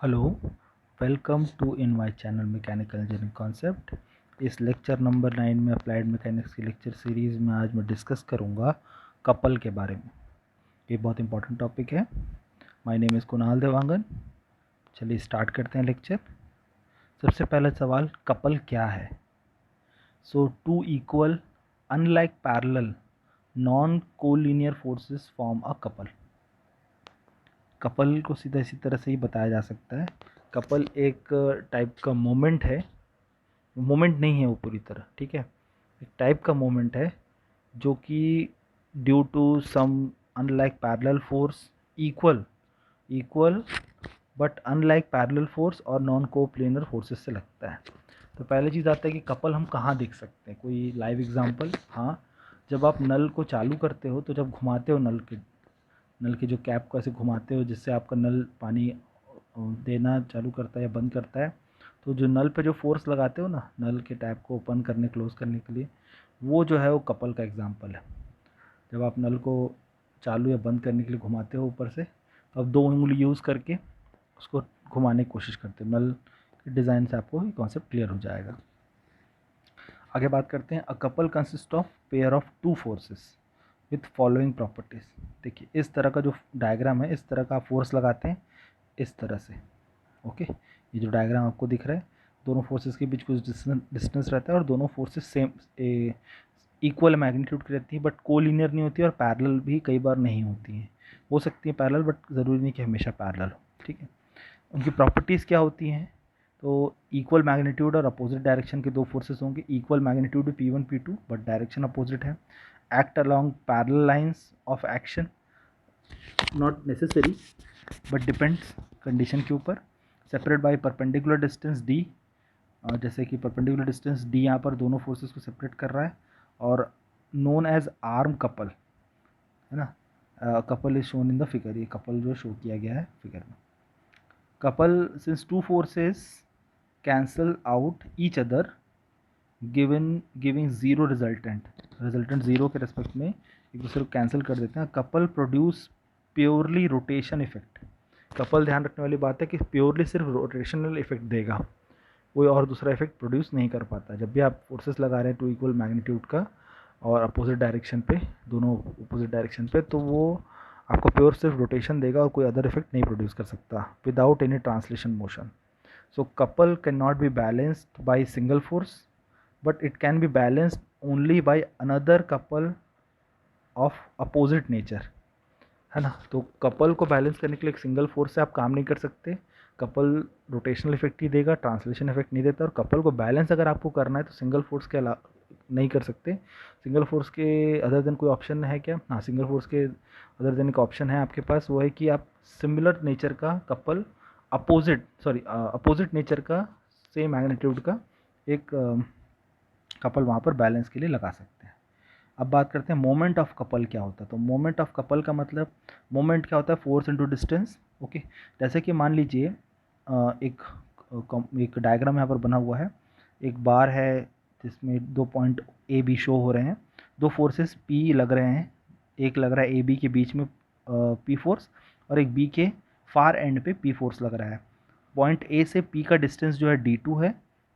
Hello, welcome to in my channel mechanical engineering concept. इस lecture number 9 में applied mechanics की lecture series में आज मैं डिस्कस करूंगा कपल के बारे में। ये बहुत इंपॉर्टेंट टॉपिक है। My name is Kunal Dewangan. चलिए स्टार्ट करते हैं लेक्चर। सबसे पहला सवाल, कपल क्या है? So two equal unlike parallel non collinear forces form a couple. Couple को सीधा इसी तरह से ही बताया जा सकता है। कपल एक टाइप का मोमेंट है, मोमेंट नहीं है वो पूरी तरह, ठीक है, एक टाइप का मोमेंट है जो कि due to some unlike parallel force equal equal but unlike parallel force और नॉन कोप्लेनर फोर्सेस से लगता है। तो पहले चीज़ आता है कि कपल हम कहाँ देख सकते हैं, कोई लाइव एग्जांपल? हाँ, जब आप नल को चालू करते हो तो जब घुमाते हो नल के जो कैप को ऐसे घुमाते हो जिससे आपका नल पानी देना चालू करता है या बंद करता है, तो जो नल पे जो फोर्स लगाते हो ना, नल के टैप को ओपन करने क्लोज करने के लिए, वो जो है वो कपल का एग्जांपल है। जब आप नल को चालू या बंद करने के लिए घुमाते हो ऊपर से, तो आप 2 उंगली यूज़ करके उसको घुमाने की कोशिश करते हो। नल के डिज़ाइन से आपको ये कॉन्सेप्ट क्लियर हो जाएगा। आगे बात करते हैं। A couple consist of pair of two forces with following properties. देखिए इस तरह का जो डायग्राम है, इस तरह का फोर्स लगाते हैं इस तरह से। ओके, ये जो डायग्राम आपको दिख रहा है, दोनों फोर्सेस के बीच कुछ डिस्टेंस रहता है और दोनों फोर्सेस सेम इक्वल मैग्नीट्यूड की रहती है, बट कोलिनियर नहीं होती और पैरेलल भी कई बार नहीं होती हैं। हो सकती है पैरेलल, बट ज़रूरी नहीं कि हमेशा पैरेलल हो, ठीक है। उनकी प्रॉपर्टीज़ क्या होती हैं? तो इक्वल मैग्नीट्यूड और अपोजिट डायरेक्शन के दो फोर्सेस होंगे। Equal magnitude P1 P2 but direction opposite है। Act along parallel lines of action, not necessary but depends condition के ऊपर। Separate by perpendicular distance D, जैसे कि परपेंडिकुलर डिस्टेंस D यहाँ पर दोनों फोर्सेस को सेपरेट कर रहा है, और नोन एज आर्म कपल, है ना। Couple is shown in the figure, ये कपल जो शो किया गया है फिगर में। Couple since two forces cancel out each other giving zero resultant zero के रेस्पेक्ट में एक दूसरे को कैंसिल कर देते हैं। Couple produce purely rotation effect. Couple, ध्यान रखने वाली बात है कि प्योरली सिर्फ रोटेशनल इफेक्ट देगा, कोई और दूसरा इफेक्ट प्रोड्यूस नहीं कर पाता। जब भी आप फोर्सेस लगा रहे हैं टू इक्वल मैग्नीट्यूड का और अपोजिट डायरेक्शन पे, दोनों अपोजिट डायरेक्शन पे, तो वो आपको प्योर सिर्फ रोटेशन देगा और कोई अदर इफेक्ट नहीं प्रोड्यूस कर सकता without any translation motion. So couple can not be balanced by single force but it can be balanced only by another couple of opposite nature, है ना। तो कपल को बैलेंस करने के लिए एक सिंगल फोर्स से आप काम नहीं कर सकते। कपल रोटेशनल इफेक्ट ही देगा, ट्रांसलेशन इफेक्ट नहीं देता। और कपल को बैलेंस अगर आपको करना है तो सिंगल फोर्स के अलावा नहीं कर सकते। सिंगल फोर्स के अदर देन कोई ऑप्शन है क्या? हाँ, सिंगल फोर्स के अदर देन एक ऑप्शन है आपके पास, वो है कि आप सिमिलर नेचर का कपल अपोजिट नेचर का सेम मैग्नीट्यूड का एक कपल वहाँ पर बैलेंस के लिए लगा सकते हैं। अब बात करते हैं मोमेंट ऑफ कपल क्या होता है। तो मोमेंट ऑफ कपल का मतलब, मोमेंट क्या होता है? Force into distance. ओके, जैसे कि मान लीजिए एक डायग्राम यहाँ पर बना हुआ है। एक बार है जिसमें 2 पॉइंट ए बी शो हो रहे हैं, दो फोर्सेस P लग रहे हैं। एक लग रहा है AB के बीच में P फोर्स, और एक B के फार एंड पे P फोर्स लग रहा है। पॉइंट A से P का डिस्टेंस जो है D2 है,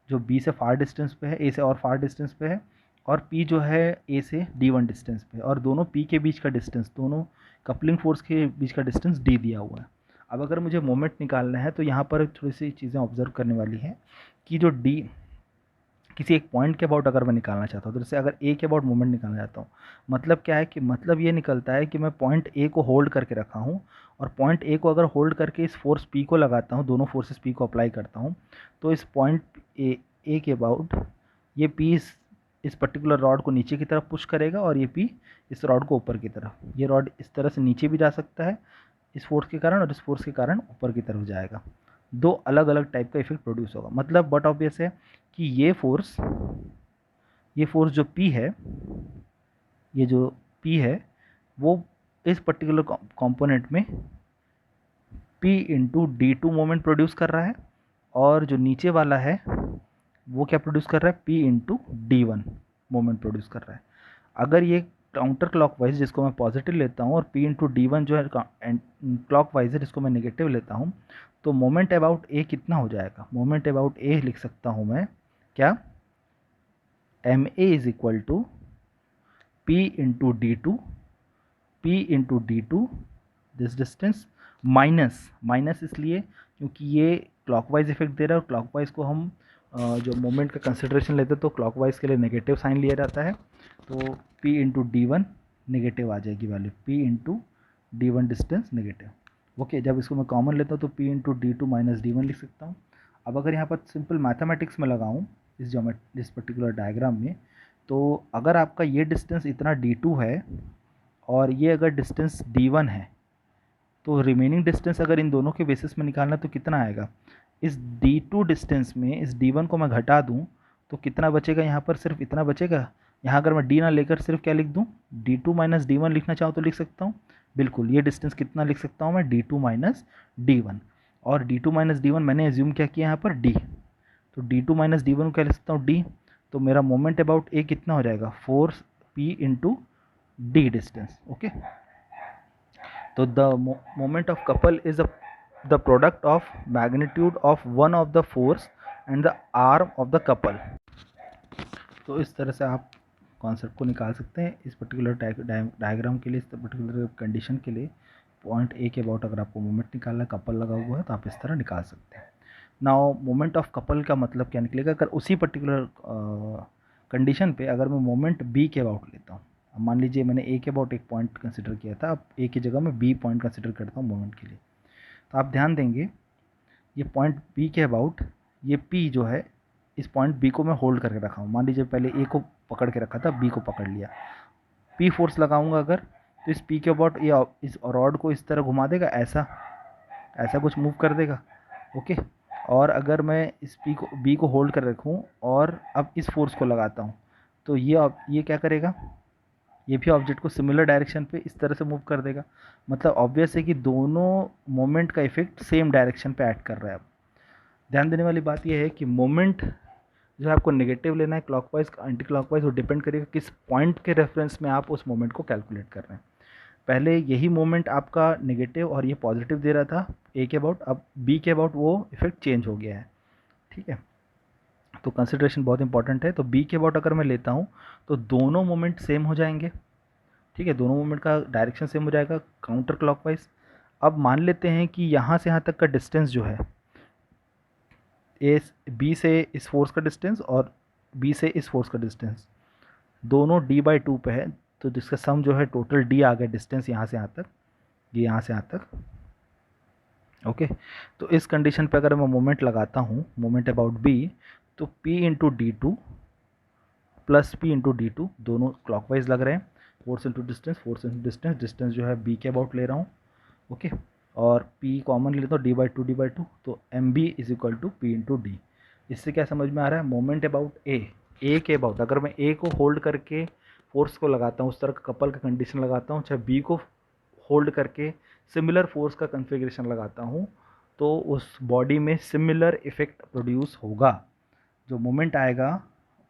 जो B से फार डिस्टेंस पे है, A से और फार डिस्टेंस पे है, और P जो है A से D1 डिस्टेंस पे, और दोनों P के बीच का डिस्टेंस, दोनों कपलिंग फोर्स के बीच का डिस्टेंस D दिया हुआ है। अब अगर मुझे मोमेंट निकालना है तो यहाँ पर थोड़ी सी चीज़ें ऑब्जर्व करने वाली हैं कि जो D किसी एक पॉइंट के अबाउट अगर मैं निकालना चाहता हूँ, तो जैसे अगर A के अबाउट मोमेंट निकालना चाहता हूँ, मतलब क्या है कि मतलब ये निकलता है कि मैं पॉइंट A को होल्ड करके रखा हूँ, और पॉइंट A को अगर होल्ड करके इस फोर्स P को लगाता हूँ, दोनों फोर्सेस P को अप्लाई करता हूँ, तो इस पॉइंट A के अबाउट ये P इस पर्टिकुलर रॉड को नीचे की तरफ पुश करेगा, और ये P इस रॉड को ऊपर की तरफ। ये रॉड इस तरह से नीचे भी जा सकता है इस फोर्स के कारण, और इस फोर्स के कारण ऊपर की तरफ जाएगा। दो अलग अलग टाइप का इफेक्ट प्रोड्यूस होगा। मतलब बट ऑब्वियस है कि ये फोर्स जो P है, ये जो P है, वो इस पर्टिकुलर कंपोनेंट में P into D2 moment produce कर रहा है, और जो नीचे वाला है वो क्या प्रोड्यूस कर रहा है? P into D1 moment produce कर रहा है। अगर ये काउंटर क्लॉकवाइज जिसको मैं पॉजिटिव लेता हूँ और P इंटू डी वन जो है क्लॉकवाइज है जिसको मैं नेगेटिव लेता हूँ, तो मोमेंट अबाउट ए कितना हो जाएगा? मोमेंट अबाउट ए लिख सकता हूँ मैं क्या, M A is equal to P into D two, P into D two this distance minus इसलिए क्योंकि ये क्लॉकवाइज इफेक्ट दे रहा है और क्लॉकवाइज को हम जो मोमेंट का कंसिडरेशन लेते हैं तो क्लॉकवाइज के लिए नेगेटिव साइन लिया जाता है, तो p into D one negative आ जाएगी value, p into D one distance negative. Okay, जब इसको मैं कॉमन लेता हूँ तो p into D two minus D one लिख सकता हूँ। अब अगर यहाँ पर सिंपल मैथमेटिक्स में लगाऊँ इस पर्टिकुलर डायग्राम में, तो अगर आपका ये डिस्टेंस इतना d2 है और ये अगर डिस्टेंस d1 है, तो रिमेनिंग डिस्टेंस अगर इन दोनों के बेसिस में निकालना तो कितना आएगा? इस d2 डिस्टेंस में इस d1 को मैं घटा दूं तो कितना बचेगा? यहाँ पर सिर्फ इतना बचेगा। यहाँ अगर मैं d ना लेकर सिर्फ क्या लिख दूं, d2 माइनस डी वन लिखना चाहूँ तो लिख सकता हूँ। बिल्कुल, ये डिस्टेंस कितना लिख सकता हूँ मैं, d2 माइनस डी वन। और d2 माइनस डी वन मैंने एज्यूम क्या किया यहाँ पर d, तो d2 माइनस डी वन क्या लिख सकता हूँ d, तो मेरा मोमेंट अबाउट a कितना हो जाएगा, 4p into D distance. Okay, तो the moment of couple is the product of magnitude of one of the force and the arm of the couple. तो इस तरह से आप कॉन्सेप्ट को निकाल सकते हैं इस पर्टिकुलर डायग्राम के लिए, इस पर्टिकुलर कंडीशन के लिए। पॉइंट ए के अबाउट अगर आपको मोमेंट निकालना है, कपल लगा हुआ है, तो आप इस तरह निकाल सकते हैं। नाउ मोमेंट ऑफ कपल का मतलब क्या निकलेगा? अगर उसी पर्टिकुलर कंडीशन पे अगर मैं मोमेंट बी के अबाउट लेता हूँ, मान लीजिए मैंने ए के अबाउट एक पॉइंट कंसिडर किया था, अब ए की जगह मैं बी पॉइंट कंसिडर करता हूँ मोमेंट के लिए, तो आप ध्यान देंगे ये पॉइंट बी के अबाउट ये पी जो है, इस पॉइंट बी को मैं होल्ड करके रखा हूँ। मान लीजिए पहले ए को पकड़ के रखा था, बी को पकड़ लिया, पी फोर्स लगाऊंगा अगर, तो इस पी के अबाउट ये इस रॉड को इस तरह घुमा देगा, ऐसा कुछ मूव कर देगा। ओके, और अगर मैं इस बी को होल्ड कर रखूँ और अब इस फोर्स को लगाता हूँ, तो ये क्या करेगा, ये भी ऑब्जेक्ट को सिमिलर डायरेक्शन पे इस तरह से मूव कर देगा। मतलब ऑब्वियस है कि दोनों मोमेंट का इफेक्ट सेम डायरेक्शन पे ऐड कर रहा है। अब ध्यान देने वाली बात यह है कि मोमेंट जो है आपको नेगेटिव लेना है, क्लॉकवाइज एंटी क्लॉकवाइज, वो डिपेंड करेगा किस पॉइंट के रेफरेंस में आप उस मोमेंट को कैलकुलेट कर रहे हैं। पहले यही मोमेंट आपका नेगेटिव और ये पॉजिटिव दे रहा था ए के अबाउट, अब बी के अबाउट वो इफेक्ट चेंज हो गया है। ठीक है, तो कंसिडरेशन बहुत इंपॉर्टेंट है। तो बी के अबाउट अगर मैं लेता हूँ तो दोनों मोमेंट सेम हो जाएंगे। ठीक है, दोनों मोमेंट का डायरेक्शन सेम हो जाएगा काउंटर क्लॉकवाइज। अब मान लेते हैं कि यहाँ से यहाँ तक का डिस्टेंस जो है, ए बी से इस फोर्स का डिस्टेंस और बी से इस फोर्स का डिस्टेंस दोनों d/2 पे है, तो जिसका सम जो है टोटल d आ गया डिस्टेंस यहाँ से यहाँ तक, ये यहाँ से यहाँ तक। ओके, तो इस कंडीशन पे अगर मैं मोमेंट लगाता हूँ, मोमेंट अबाउट b, तो p into D two plus p into D two, दोनों क्लॉकवाइज लग रहे हैं, फोर्स इंटू डिस्टेंस, डिस्टेंस जो है b के अबाउट ले रहा हूँ। ओके, और p कॉमन लेता हूँ, d/2, तो mb is equal to p into D. इससे क्या समझ में आ रहा है? मोमेंट अबाउट ए के अबाउट अगर मैं ए को होल्ड करके फोर्स को लगाता हूँ, उस तरह का कपल का कंडीशन लगाता हूँ, चाहे बी को होल्ड करके सिमिलर फोर्स का कन्फिग्रेशन लगाता हूँ, तो उस बॉडी में सिमिलर इफेक्ट प्रोड्यूस होगा। जो मोमेंट आएगा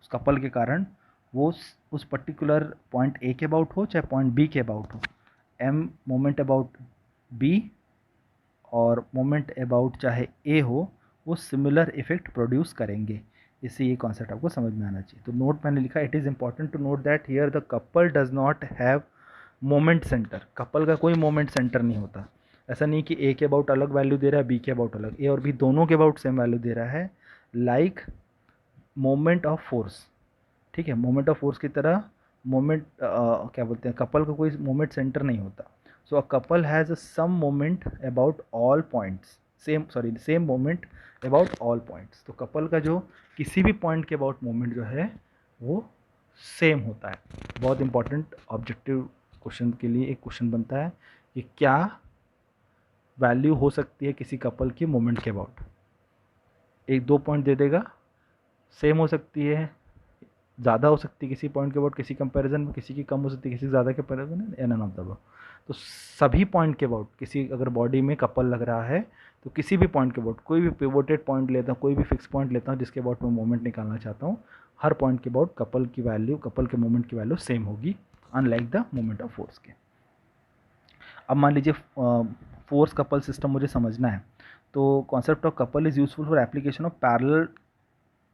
उस कपल के कारण, वो उस पर्टिकुलर पॉइंट ए के अबाउट हो चाहे पॉइंट बी के अबाउट हो, एम मोमेंट अबाउट बी और मोमेंट अबाउट चाहे ए हो, वो सिमिलर इफेक्ट प्रोड्यूस करेंगे। इससे ये कॉन्सेप्ट आपको समझ में आना चाहिए। तो नोट मैंने लिखा, it is important to note that here the couple does not have moment centre. Couple का कोई मोमेंट सेंटर नहीं होता। ऐसा नहीं कि ए के अबाउट अलग वैल्यू दे रहा है, बी के अबाउट अलग, ए और बी दोनों के अबाउट सेम वैल्यू दे रहा है, लाइक मोमेंट ऑफ फोर्स। ठीक है, मोमेंट ऑफ फोर्स की तरह मोमेंट क्या बोलते हैं, कपल का कोई मोमेंट सेंटर नहीं होता। So a couple has same moment about all points, same moment about all points. तो कपल का जो किसी भी पॉइंट के अबाउट मोमेंट जो है वो सेम होता है। बहुत इंपॉर्टेंट ऑब्जेक्टिव क्वेश्चन के लिए एक क्वेश्चन बनता है कि क्या वैल्यू हो सकती है किसी कपल की मोमेंट के अबाउट। एक दो पॉइंट दे देगा, सेम हो सकती है, ज़्यादा हो सकती है किसी पॉइंट के अबाउट किसी कंपैरिजन में, किसी की कम हो सकती है किसी ज़्यादा के कंपैरिजन में, एन ऑफ द अबव। तो सभी पॉइंट के अबाउट किसी अगर बॉडी में कपल लग रहा है, तो किसी भी पॉइंट के अबाउट, कोई भी पिवोटेड पॉइंट लेता हूँ, कोई भी फिक्स पॉइंट लेता हूँ जिसके अबाउट मैं मोमेंट निकालना चाहता हूँ, हर पॉइंट के अबाउट कपल की वैल्यू, कपल के मोमेंट की वैल्यू सेम होगी unlike the moment of force के। अब मान लीजिए फोर्स कपल सिस्टम मुझे समझना है, तो concept of couple is useful for application of parallel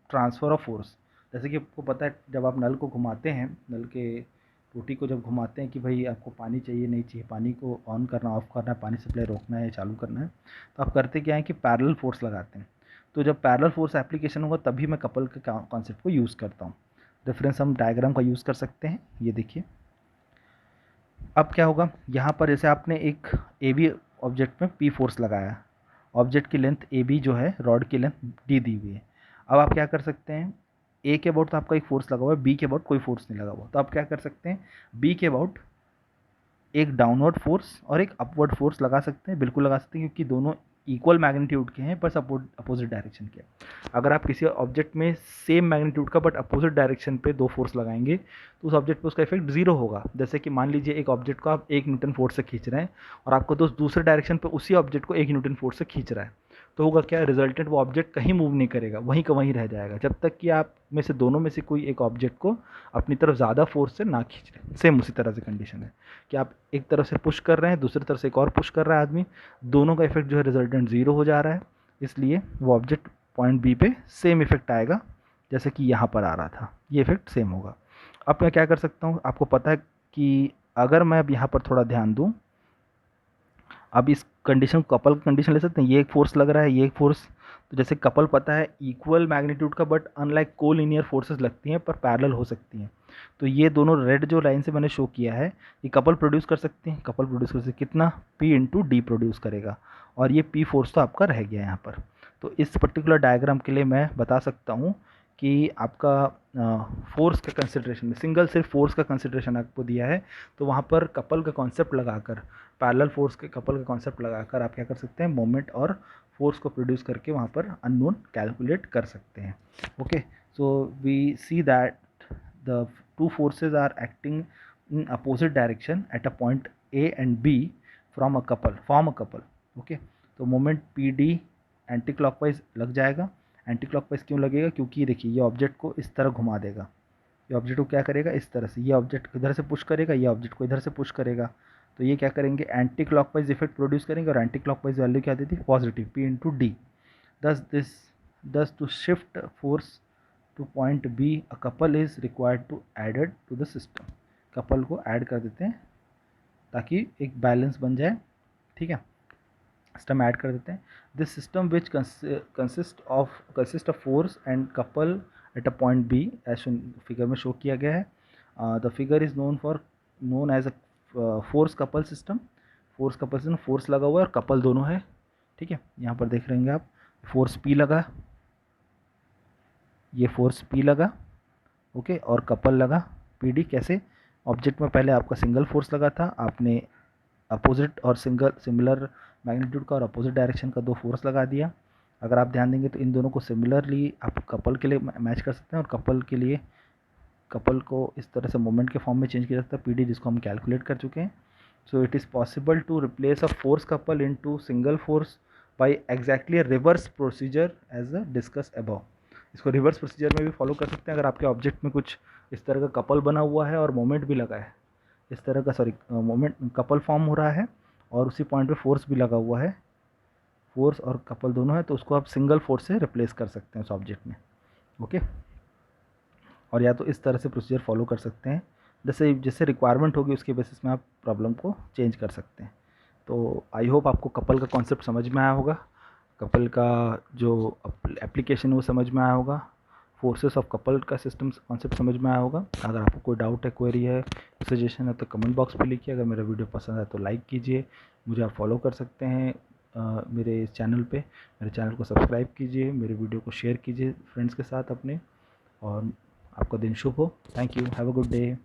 transfer of force. जैसे कि आपको पता है जब आप नल को घुमाते हैं, नल के टूटी को जब घुमाते हैं कि भाई आपको पानी चाहिए नहीं चाहिए, पानी को ऑन करना ऑफ करना है, पानी सप्लाई रोकना है चालू करना है, तो आप करते क्या है कि पैरेलल फोर्स लगाते हैं। तो जब पैरेलल फोर्स एप्लीकेशन होगा तभी मैं कपल के कॉन्सेप्ट को यूज़ करता हूँ। रेफरेंस हम डायग्राम का यूज़ कर सकते हैं, ये देखिए। अब क्या होगा, यहाँ पर जैसे आपने एक ए बी ऑब्जेक्ट में पी फोर्स लगाया, ऑब्जेक्ट की लेंथ ए बी जो है, रॉड की लेंथ डी दी हुई है। अब आप क्या कर सकते हैं, ए के अबाउट तो आपका एक फोर्स लगा हुआ है, बी के अबाउट कोई फोर्स नहीं लगा हुआ, तो आप क्या कर सकते हैं, बी के अबाउट एक डाउनवर्ड फोर्स और एक अपवर्ड फोर्स लगा सकते हैं, बिल्कुल लगा सकते हैं, क्योंकि दोनों इक्वल मैग्नीट्यूड के हैं बस अपोजिट डायरेक्शन के। अगर आप किसी ऑब्जेक्ट में सेम मैग्नीट्यूड का बट अपोजिट डायरेक्शन पे दो फोर्स लगाएंगे तो उस ऑब्जेक्ट पे उसका इफेक्ट जीरो होगा। जैसे कि मान लीजिए एक ऑब्जेक्ट को आप 1 न्यूटन फोर्स से खींच रहे हैं और आपको दोस्त दूसरे डायरेक्शन पे उसी ऑब्जेक्ट को 1 न्यूटन फोर्स से खींच रहा है, तो होगा क्या, रिजल्टेंट वो ऑब्जेक्ट कहीं मूव नहीं करेगा, वहीं का वहीं रह जाएगा, जब तक कि आप में से दोनों में से कोई एक ऑब्जेक्ट को अपनी तरफ ज़्यादा फोर्स से ना खींच रहे। सेम उसी तरह से कंडीशन है कि आप एक तरफ से पुश कर रहे हैं, दूसरी तरफ से एक और पुश कर रहा है आदमी, दोनों का इफेक्ट जो है रिजल्टेंट जीरो हो जा रहा है, इसलिए वो ऑब्जेक्ट पॉइंट बी पे सेम इफेक्ट आएगा जैसे कि यहाँ पर आ रहा था, ये इफेक्ट सेम होगा। अब मैं क्या कर सकता हूँ, आपको पता है कि अगर मैं अब यहाँ पर थोड़ा ध्यान दूँ, अब इस कंडीशन कपल कंडीशन ले सकते हैं, ये एक फोर्स लग रहा है, ये एक फोर्स, तो जैसे कपल पता है इक्वल मैग्नीट्यूड का बट अनलाइक कोलिनियर फोर्सेस लगती हैं पर पैरेलल हो सकती हैं, तो ये दोनों रेड जो लाइन से मैंने शो किया है ये कपल प्रोड्यूस कर सकते हैं, कपल प्रोड्यूस कर सकते हैं, कितना, P इंटू डी प्रोड्यूस करेगा, और ये P फोर्स तो आपका रह गया यहाँ पर। तो इस पर्टिकुलर डायग्राम के लिए मैं बता सकता हूँ कि आपका फोर्स का कंसिड्रेशन में सिंगल सिर्फ फोर्स का कंसिड्रेशन आपको दिया है, तो वहाँ पर कपल का कॉन्सेप्ट लगाकर, पैरेलल फोर्स के कपल का कॉन्सेप्ट लगाकर आप क्या कर सकते हैं, मोमेंट और फोर्स को प्रोड्यूस करके वहाँ पर अननोन कैलकुलेट कर सकते हैं। Okay, so we see that the two forces are acting in opposite direction at a point A and B from a couple, form a couple. Okay, तो moment P D anticlockwise लग जाएगा। Anti clockwise क्यों लगेगा, क्योंकि देखिए ये object को इस तरह घुमा देगा, ये ऑब्जेक्ट को क्या करेगा, इस तरह से, ये ऑब्जेक्ट इधर से पुश करेगा, ये ऑब्जेक्ट को इधर से पुश करेगा, तो ये क्या करेंगे, एंटी क्लॉकवाइज इफेक्ट प्रोड्यूस करेंगे, और एंटी क्लॉकवाइज वैल्यू क्या देती है, positive, P into D. Thus to shift force to point B a couple is required to added to the system. Couple को ऐड कर देते हैं ताकि एक बैलेंस बन जाए, ठीक है, सिस्टम ऐड कर देते हैं। This system which consist of force and couple at a point B as figure में शो किया गया है। The figure is known as a force couple system. Force couple system, force लगा हुआ है और कपल दोनों है, ठीक है। यहाँ पर देख रहेंगे आप, फोर्स P लगा, ये फोर्स P लगा, ओके, और कपल लगा PD। कैसे, ऑब्जेक्ट में पहले आपका सिंगल फोर्स लगा था, आपने अपोजिट और सिमिलर मैग्नीट्यूड का और अपोजिट डायरेक्शन का दो फोर्स लगा दिया। अगर आप ध्यान देंगे तो इन दोनों को सिमिलरली आप कपल के लिए मैच कर सकते हैं, और कपल के लिए कपल को इस तरह से मोमेंट के फॉर्म में चेंज किया जाता है, PD, जिसको हम कैलकुलेट कर चुके हैं। So it is possible to replace a force couple into single force by exactly reverse procedure as a discuss above. इसको रिवर्स प्रोसीजर में भी फॉलो कर सकते हैं। अगर आपके ऑब्जेक्ट में कुछ इस तरह का कपल बना हुआ है और मोमेंट भी लगा है, इस तरह का, सॉरी, मोमेंट कपल फॉर्म हो रहा है और उसी पॉइंट पे फोर्स भी लगा हुआ है, फोर्स और कपल दोनों है, तो उसको आप सिंगल फोर्स से रिप्लेस कर सकते हैं उस ऑब्जेक्ट में। ओके, और या तो इस तरह से प्रोसीजर फॉलो कर सकते हैं, जैसे जैसे रिक्वायरमेंट होगी उसके बेसिस में आप प्रॉब्लम को चेंज कर सकते हैं। तो आई होप आपको कपल का कॉन्सेप्ट समझ में आया होगा, कपल का जो एप्लीकेशन वो समझ में आया होगा, फोर्सेस ऑफ कपल का सिस्टम कॉन्सेप्ट समझ में आया होगा। अगर आपको कोई डाउट है, क्वेरी है, सजेशन है तो कमेंट बॉक्स पे लिखिए। अगर मेरा वीडियो पसंद है तो लाइक कीजिए, मुझे आप फॉलो कर सकते हैं मेरे इस चैनल पे, मेरे चैनल को सब्सक्राइब कीजिए, मेरे वीडियो को शेयर कीजिए फ्रेंड्स के साथ अपने, और आपका दिन शुभ हो। Thank you, have a good day.